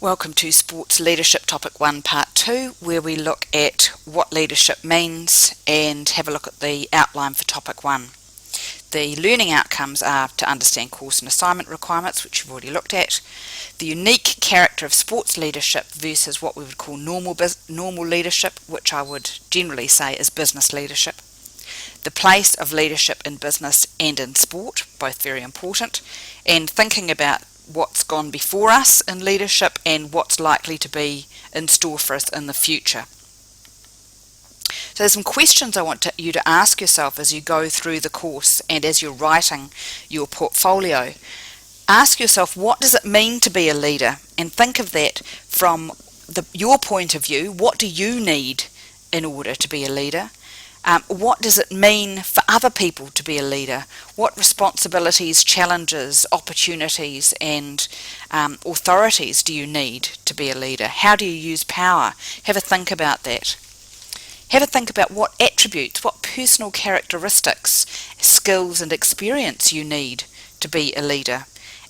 Welcome to Sports Leadership Topic 1 Part 2, where we look at what leadership means and have a look at the outline for Topic 1. The learning outcomes are to understand course and assignment requirements, which you've already looked at, the unique character of sports leadership versus what we would call normal leadership, which I would generally say is business leadership, the place of leadership in business and in sport, both very important, and thinking about what's gone before us in leadership and what's likely to be in store for us in the future. So there's some questions I want you to ask yourself as you go through the course and as you're writing your portfolio. Ask yourself, what does it mean to be a leader? And think of that from your point of view. What do you need in order to be a leader? What does it mean for other people to be a leader? What responsibilities, challenges, opportunities and authorities do you need to be a leader? How do you use power? Have a think about that. Have a think about what attributes, what personal characteristics, skills and experience you need to be a leader.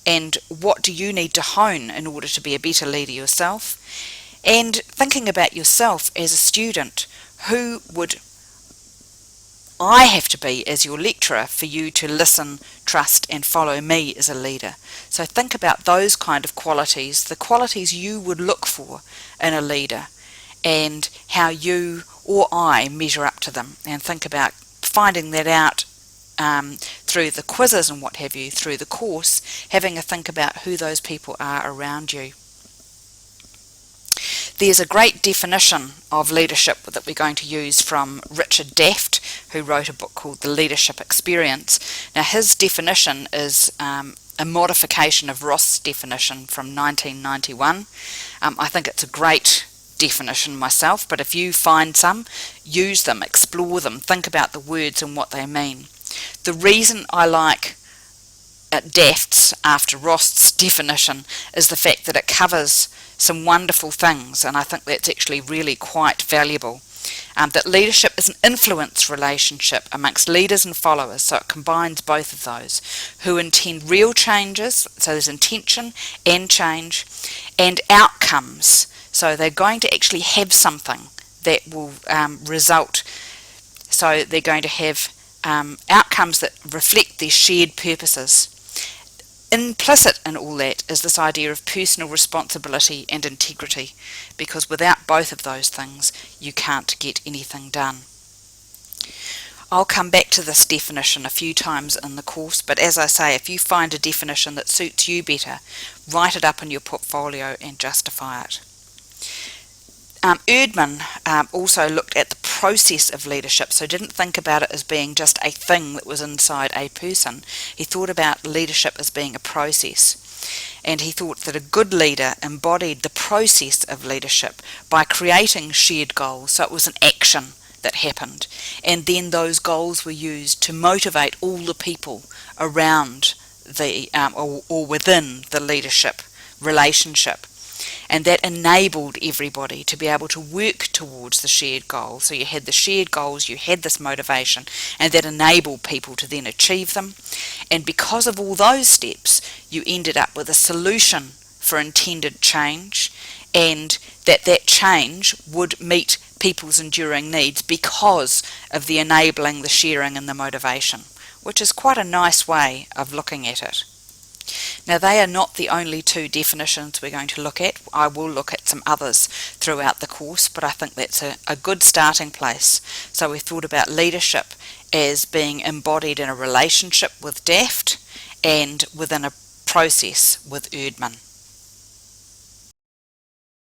And what do you need to hone in order to be a better leader yourself? And thinking about yourself as a student, who would I have to be as your lecturer for you to listen, trust and follow me as a leader? So think about those kind of qualities, the qualities you would look for in a leader and how you or I measure up to them, and think about finding that out through the quizzes and what have you, through the course, having a think about who those people are around you. There's a great definition of leadership that we're going to use from Richard Daft, who wrote a book called The Leadership Experience. Now his definition is a modification of Ross's definition from 1991. I think it's a great definition myself, but if you find some, use them, explore them, think about the words and what they mean. The reason I like Daft's after Ross's definition is the fact that it covers some wonderful things, and I think that's actually really quite valuable. That leadership is an influence relationship amongst leaders and followers, so it combines both of those, who intend real changes, so there's intention and change, and outcomes, so they're going to actually have something that will result, so they're going to have outcomes that reflect their shared purposes. Implicit in all that is this idea of personal responsibility and integrity, because without both of those things you can't get anything done. I'll come back to this definition a few times in the course, but as I say, if you find a definition that suits you better, write it up in your portfolio and justify it. Erdman also looked at the process of leadership, so didn't think about it as being just a thing that was inside a person. He thought about leadership as being a process, and he thought that a good leader embodied the process of leadership by creating shared goals, so it was an action that happened, and then those goals were used to motivate all the people around the or within the leadership relationship. And that enabled everybody to be able to work towards the shared goal. So you had the shared goals, you had this motivation, and that enabled people to then achieve them. And because of all those steps, you ended up with a solution for intended change, and that change would meet people's enduring needs because of the enabling, the sharing and the motivation, which is quite a nice way of looking at it. Now they are not the only two definitions we're going to look at. I will look at some others throughout the course, but I think that's a good starting place. So we thought about leadership as being embodied in a relationship with Daft and within a process with Erdman.